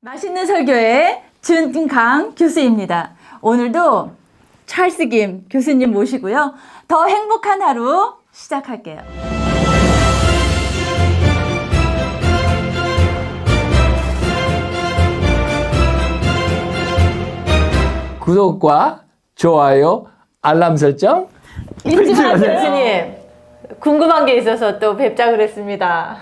맛있는 설교의 준강 교수입니다. 오늘도 찰스 김 교수님 모시고요. 더 행복한 하루 시작할게요. 구독과 좋아요, 알람 설정. 임지환 교수님, 궁금한 게 있어서 또 뵙자 그랬습니다.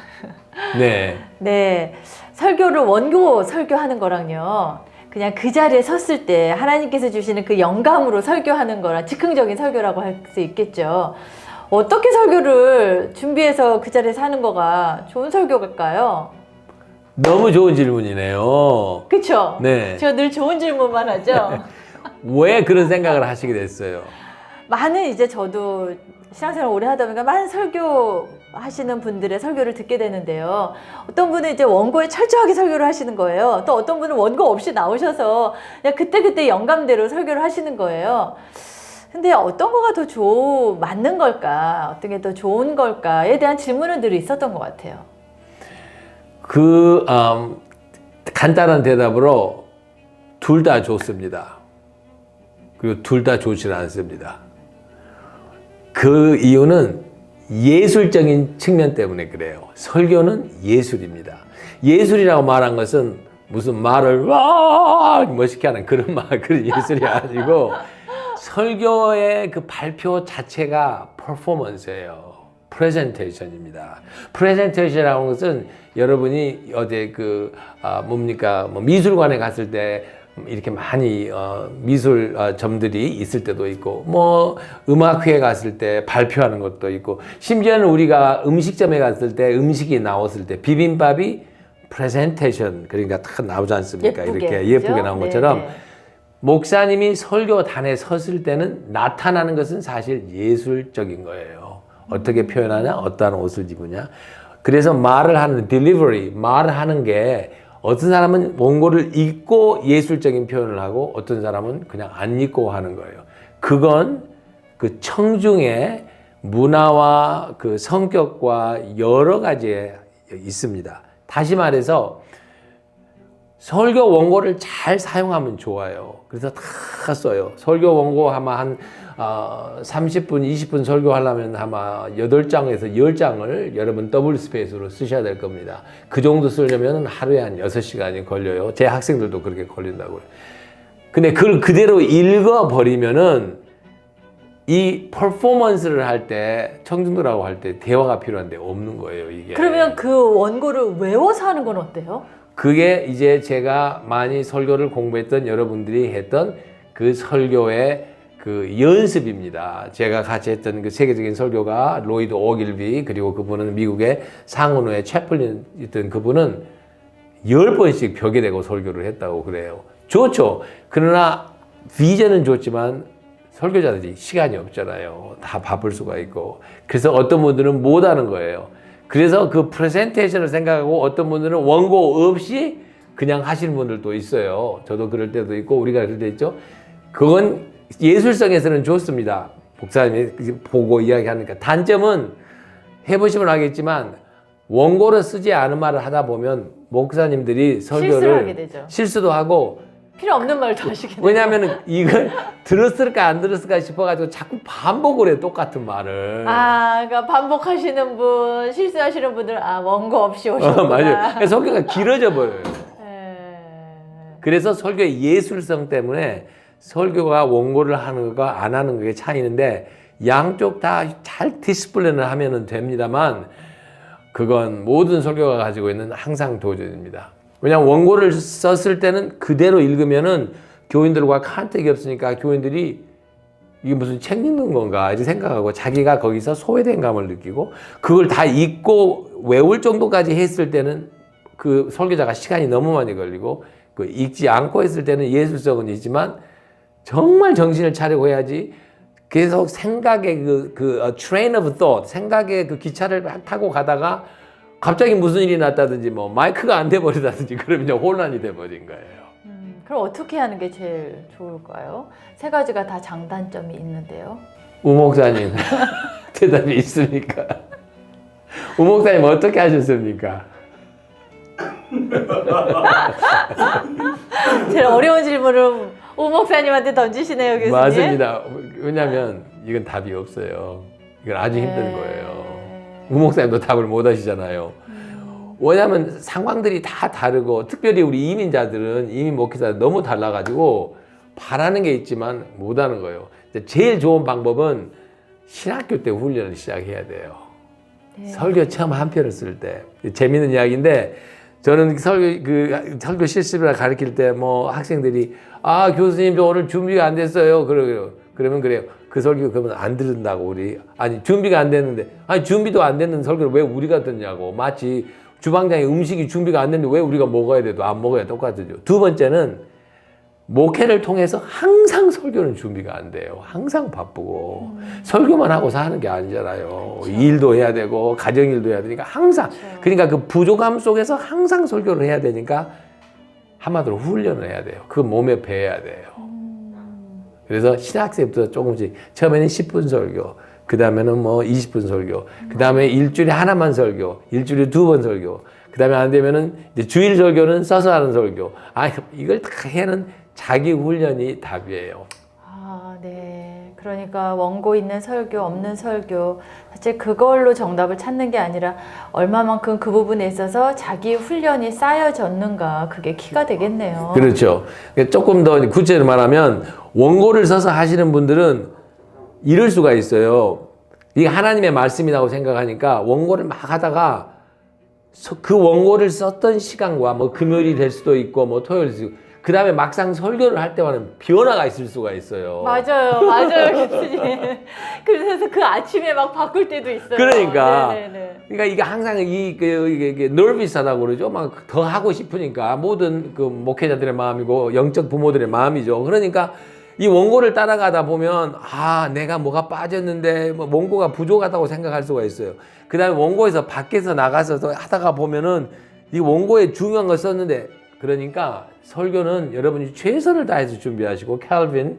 네. 네, 설교를 원고 설교하는 거랑요, 그냥 그 자리에 섰을 때 하나님께서 주시는 그 영감으로 설교하는 거랑 즉흥적인 설교라고 할 수 있겠죠. 어떻게 설교를 준비해서 그 자리에서 하는 거가 좋은 설교일까요? 너무 좋은 질문이네요. 그쵸? 네. 제가 늘 좋은 질문만 하죠. 왜 그런 생각을 하시게 됐어요? 많은 이제 저도 신앙생활 오래 하다 보니까 많은 설교 하시는 분들의 설교를 듣게 되는데요. 어떤 분은 이제 원고에 철저하게 설교를 하시는 거예요. 또 어떤 분은 원고 없이 나오셔서 그냥 그때그때 영감대로 설교를 하시는 거예요. 근데 어떤 거가 더 맞는 걸까? 어떤 게 더 좋은 걸까에 대한 질문은 늘 있었던 것 같아요. 간단한 대답으로 둘 다 좋습니다. 그리고 둘 다 좋지는 않습니다. 그 이유는 예술적인 측면 때문에 그래요. 설교는 예술입니다. 예술이라고 말한 것은 무슨 말을 와 멋있게 하는 그런 예술이 아니고 설교의 그 발표 자체가 퍼포먼스예요. 프레젠테이션입니다. 프레젠테이션이라는 것은 여러분이 어디 뭐 미술관에 갔을 때 이렇게 많이 미술 점들이 있을 때도 있고 뭐 음악회에 갔을 때 발표하는 것도 있고 심지어는 우리가 음식점에 갔을 때 음식이 나왔을 때 비빔밥이 프레젠테이션 그러니까 딱 나오지 않습니까? 이렇게 예쁘게 나온 것처럼 네네. 목사님이 설교단에 섰을 때는 나타나는 것은 사실 예술적인 거예요. 어떻게 표현하냐? 어떠한 옷을 입으냐? 그래서 말을 하는 delivery, 말을 하는 게 어떤 사람은 원고를 읽고 예술적인 표현을 하고 어떤 사람은 그냥 안 읽고 하는 거예요. 그건 그 청중의 문화와 그 성격과 여러 가지에 있습니다. 다시 말해서 설교 원고를 잘 사용하면 좋아요. 그래서 다 써요. 설교 원고 아마 한 30분, 20분 설교하려면 아마 8장에서 10장을 여러분 더블 스페이스로 쓰셔야 될 겁니다. 그 정도 쓰려면 하루에 한 6시간이 걸려요. 제 학생들도 그렇게 걸린다고요. 근데 그걸 그대로 읽어버리면은 이 퍼포먼스를 할 때, 청중들하고 할 때 대화가 필요한데 없는 거예요, 이게. 그러면 그 원고를 외워서 하는 건 어때요? 그게 이제 제가 많이 설교를 공부했던 여러분들이 했던 그 설교의 그 연습입니다. 제가 같이 했던 그 세계적인 설교가 로이드 오길비 그리고 그분은 미국의 상원호의 채플린 있던 그분은 10번씩 벽에 대고 설교를 했다고 그래요. 좋죠. 그러나 비전은 좋지만 설교자들이 시간이 없잖아요. 다 바쁠 수가 있고. 그래서 어떤 분들은 못 하는 거예요. 그래서 그 프레젠테이션을 생각하고 어떤 분들은 원고 없이 그냥 하시는 분들도 있어요. 저도 그럴 때도 있고 우리가 그럴 때 있죠. 그건 예술성에서는 좋습니다. 목사님이 보고 이야기하니까. 단점은 해보시면 알겠지만 원고를 쓰지 않은 말을 하다 보면 목사님들이 설교를 실수도 하고 필요 없는 말도 하시겠네요. 왜냐하면 이걸 들었을까 안 들었을까 싶어가지고 자꾸 반복을 해 똑같은 말을. 그러니까 반복하시는 분, 실수하시는 분들 원고 없이 오셨구나. 맞아요. 설교가 길어져 버려요. 그래서 설교의 예술성 때문에 설교가 원고를 하는 거가 안 하는 거에 차이는데 양쪽 다 잘 디스플레이를 하면 됩니다만 그건 모든 설교가 가지고 있는 항상 도전입니다. 왜냐하면 원고를 썼을 때는 그대로 읽으면은 교인들과 컨택이 없으니까 교인들이 이게 무슨 책 읽는 건가 이렇게 생각하고 자기가 거기서 소외된 감을 느끼고 그걸 다 읽고 외울 정도까지 했을 때는 그 설교자가 시간이 너무 많이 걸리고 그 읽지 않고 했을 때는 예술성은 있지만 정말 정신을 차리고 해야지 계속 생각의 train of thought, 생각의 그 기차를 타고 가다가 갑자기 무슨 일이 났다든지 뭐 마이크가 안 돼버리다든지 그러면 혼란이 돼버린 거예요. 그럼 어떻게 하는 게 제일 좋을까요? 세 가지가 다 장단점이 있는데요. 우 목사님 대답이 있습니까? 우 목사님 어떻게 하셨습니까? 제일 어려운 질문을 오 목사님한테 던지시네요, 교수님. 맞습니다. 왜냐하면 이건 답이 없어요. 이건 아주 힘든 거예요. 우 목사님도 답을 못 하시잖아요. 왜냐하면 상황들이 다 다르고 특별히 우리 이민자들은 이민 목회자들 너무 달라가지고 바라는 게 있지만 못하는 거예요. 제일 좋은 방법은 신학교 때 훈련을 시작해야 돼요. 네. 설교 처음 한 편을 쓸 때 재밌는 이야기인데 저는 설교 실습을 가르칠 때 뭐 학생들이 아 교수님 저 오늘 준비가 안 됐어요. 그러면 그래요. 그 설교 그러면 안 들은다고 우리 아니 준비가 안 됐는데 아니 준비도 안 됐는 설교를 왜 우리가 듣냐고 마치 주방장에 음식이 준비가 안 됐는데 왜 우리가 먹어야 돼도 안 먹어야 똑같죠. 두 번째는 목회를 통해서 항상 설교는 준비가 안 돼요. 항상 바쁘고 설교만 하고 사는 게 아니잖아요. 그렇죠. 일도 해야 되고 가정일도 해야 되니까 항상 그렇죠. 그러니까 그 부족함 속에서 항상 설교를 해야 되니까 한마디로 훈련을 해야 돼요. 그 몸에 배야 돼요. 그래서 신학생부터 조금씩 처음에는 10분 설교 그 다음에는 뭐 20분 설교 그 다음에 일주일에 하나만 설교 일주일에 2번 설교 그 다음에 안 되면은 이제 주일 설교는 써서 하는 설교 이걸 다 해는 자기 훈련이 답이에요. 아, 네. 그러니까 원고 있는 설교, 없는 설교. 사실 그걸로 정답을 찾는 게 아니라 얼마만큼 그 부분에 있어서 자기 훈련이 쌓여졌는가. 그게 키가 되겠네요. 그렇죠. 조금 더 구체적으로 말하면 원고를 써서 하시는 분들은 이럴 수가 있어요. 이게 하나님의 말씀이라고 생각하니까 원고를 막 하다가 그 원고를 썼던 시간과 뭐 금요일이 될 수도 있고 뭐 토요일이 될 수도 있고 그 다음에 막상 설교를 할 때와는 변화가 있을 수가 있어요. 맞아요, 교수님. 그래서 그 아침에 막 바꿀 때도 있어요. 그러니까, 네네네. 그러니까 이게 항상 이게 nervous하다고 그러죠. 막 더 하고 싶으니까 모든 그 목회자들의 마음이고 영적 부모들의 마음이죠. 그러니까 이 원고를 따라가다 보면 내가 뭐가 빠졌는데 뭐 원고가 부족하다고 생각할 수가 있어요. 그 다음에 원고에서 밖에서 나가서 하다가 보면은 이 원고에 중요한 걸 썼는데 그러니까 설교는 여러분이 최선을 다해서 준비하시고 캘빈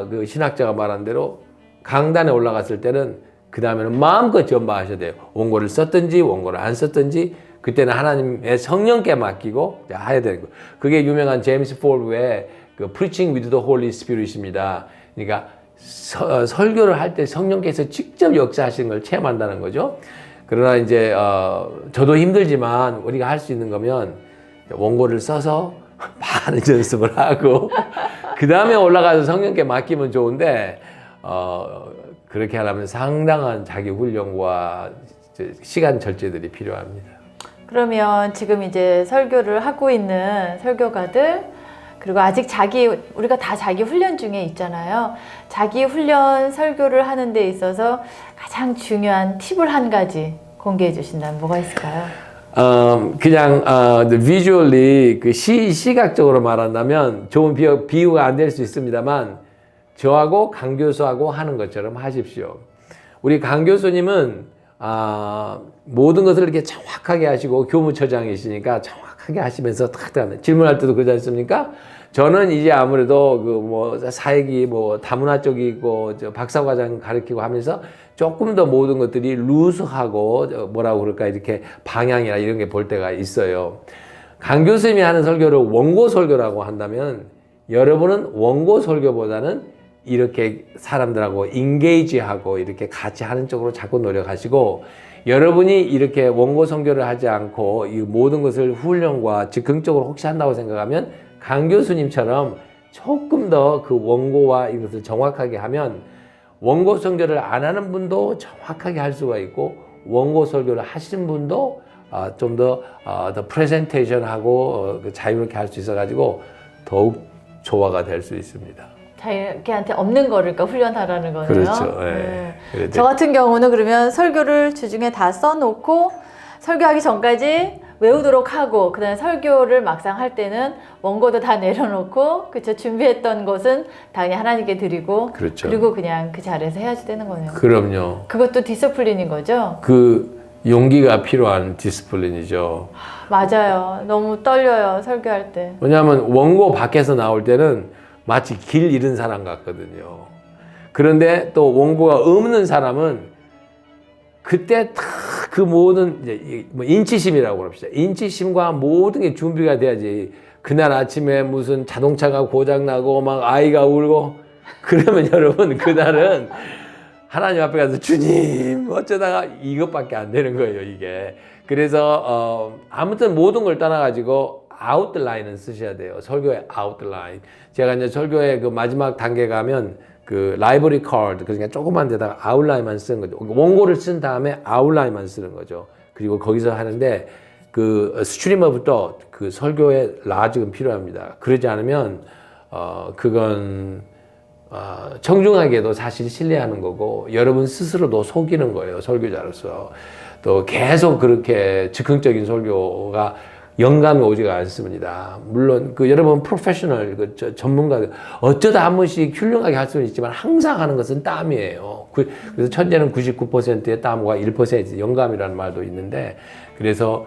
그 신학자가 말한 대로 강단에 올라갔을 때는 그 다음에는 마음껏 전파하셔야 돼요. 원고를 썼든지 원고를 안 썼든지 그때는 하나님의 성령께 맡기고 해야 되는 거예요. 그게 유명한 제임스 폴의 그 Preaching with the Holy Spirit입니다. 그러니까 설교를 할 때 성령께서 직접 역사하시는 걸 체험한다는 거죠. 그러나 이제 저도 힘들지만 우리가 할 수 있는 거면 원고를 써서 많은 연습을 하고 그 다음에 올라가서 성령께 맡기면 좋은데 그렇게 하려면 상당한 자기 훈련과 시간 절제들이 필요합니다. 그러면 지금 이제 설교를 하고 있는 설교가들 그리고 아직 우리가 다 자기 훈련 중에 있잖아요. 자기 훈련 설교를 하는 데 있어서 가장 중요한 팁을 한 가지 공개해 주신다면 뭐가 있을까요? 그냥 visually 그 시각적으로 말한다면 좋은 비유가 안 될 수 있습니다만 저하고 강 교수하고 하는 것처럼 하십시오. 우리 강 교수님은 모든 것을 이렇게 정확하게 하시고 교무처장이시니까 정확하게 하시면서 탁 질문할 때도 그러지 않습니까? 저는 이제 아무래도 그 뭐 사역이 뭐 다문화 쪽이고 박사과정 가르치고 하면서 조금 더 모든 것들이 루스하고 뭐라고 그럴까 이렇게 방향이나 이런 게 볼 때가 있어요. 강 교수님이 하는 설교를 원고 설교라고 한다면 여러분은 원고 설교보다는 이렇게 사람들하고 인게이지하고 이렇게 같이 하는 쪽으로 자꾸 노력하시고 여러분이 이렇게 원고 설교를 하지 않고 이 모든 것을 훈련과 즉흥적으로 혹시 한다고 생각하면 강 교수님처럼 조금 더 그 원고와 이것을 정확하게 하면 원고 설교를 안 하는 분도 정확하게 할 수가 있고 원고 설교를 하시는 분도 좀 더 프레젠테이션하고 자유롭게 할 수 있어가지고 더욱 조화가 될 수 있습니다. 자기한테 없는 거를 그러니까 훈련하라는 거네요. 그렇죠. 네. 저 같은 경우는 그러면 설교를 주중에 다 써놓고 설교하기 전까지 외우도록 하고 그다음에 설교를 막상 할 때는 원고도 다 내려놓고 그쵸 준비했던 것은 당연히 하나님께 드리고 그렇죠. 그리고 그냥 그 자리에서 해야지 되는 거네요. 그럼요. 그것도 디스플린인 거죠? 그 용기가 필요한 디스플린이죠. 맞아요. 너무 떨려요 설교할 때. 왜냐하면 원고 밖에서 나올 때는 마치 길 잃은 사람 같거든요. 그런데 또 원고가 없는 사람은 그때 다 그 모든 이제 뭐 인치심이라고 그럽시다. 인치심과 모든 게 준비가 돼야지. 그날 아침에 무슨 자동차가 고장 나고 막 아이가 울고 그러면 여러분 그날은 하나님 앞에 가서 주님 어쩌다가 이것밖에 안 되는 거예요, 이게. 그래서 아무튼 모든 걸 떠나가지고 아웃라인은 쓰셔야 돼요. 설교의 아웃라인. 제가 이제 설교의 그 마지막 단계 가면 그 라이브러리 카드, 그러니까 조그만 데다가 아웃라인만 쓰는 거죠. 원고를 쓴 다음에 아웃라인만 쓰는 거죠. 그리고 거기서 하는데 그 스트리머부터 그 설교의 라직은 필요합니다. 그러지 않으면 그건 청중하게도 사실 신뢰하는 거고 여러분 스스로도 속이는 거예요, 설교자로서. 또 계속 그렇게 즉흥적인 설교가 영감이 오지가 않습니다. 물론 그 여러분 프로페셔널 그 전문가들 어쩌다 한 번씩 훌륭하게 할 수는 있지만 항상 하는 것은 땀이에요. 그래서 천재는 99%의 땀과 1% 영감이라는 말도 있는데, 그래서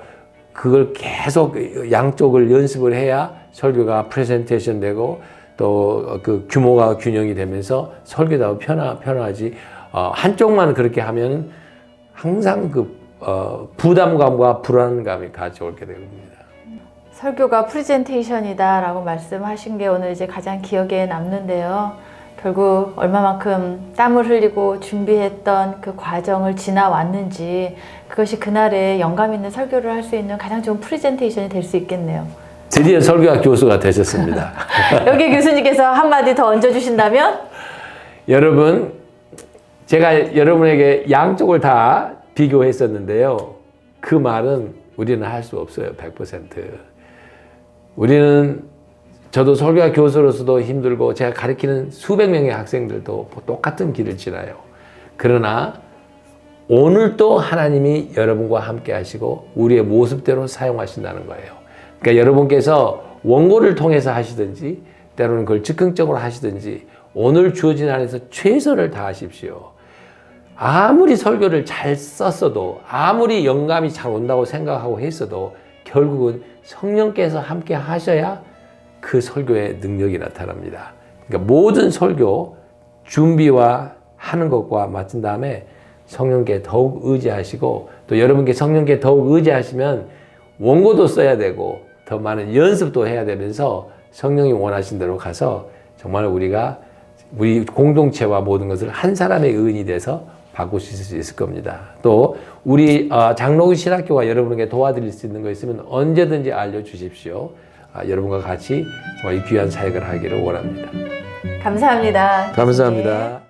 그걸 계속 양쪽을 연습을 해야 설교가 프레젠테이션 되고 또 그 규모가 균형이 되면서 설교도 편하지. 한쪽만 그렇게 하면 항상 그 부담감과 불안감이 같이 오게 됩니다. 설교가 프레젠테이션이다라고 말씀하신 게 오늘 이제 가장 기억에 남는데요. 결국 얼마만큼 땀을 흘리고 준비했던 그 과정을 지나왔는지 그것이 그날에 영감 있는 설교를 할 수 있는 가장 좋은 프레젠테이션이 될 수 있겠네요. 드디어 설교학 교수가 되셨습니다. 여기 교수님께서 한마디 더 얹어주신다면? 여러분, 제가 여러분에게 양쪽을 다 비교했었는데요. 그 말은 우리는 할 수 없어요. 100%. 우리는 저도 설교학 교수로서도 힘들고 제가 가르치는 수백 명의 학생들도 똑같은 길을 지나요. 그러나 오늘도 하나님이 여러분과 함께 하시고 우리의 모습대로 사용하신다는 거예요. 그러니까 여러분께서 원고를 통해서 하시든지 때로는 그걸 즉흥적으로 하시든지 오늘 주어진 안에서 최선을 다하십시오. 아무리 설교를 잘 썼어도 아무리 영감이 잘 온다고 생각하고 했어도 결국은 성령께서 함께 하셔야 그 설교의 능력이 나타납니다. 그러니까 모든 설교 준비와 하는 것과 마친 다음에 성령께 더욱 의지하시고 또 여러분께 성령께 더욱 의지하시면 원고도 써야 되고 더 많은 연습도 해야 되면서 성령이 원하신 대로 가서 정말 우리 공동체와 모든 것을 한 사람의 의인이 돼서 바꾸실 수 있을 겁니다. 또 우리 장로교 신학교가 여러분에게 도와드릴 수 있는 거 있으면 언제든지 알려주십시오. 여러분과 같이 정말 이 귀한 사역을 하기를 원합니다. 감사합니다. 감사합니다.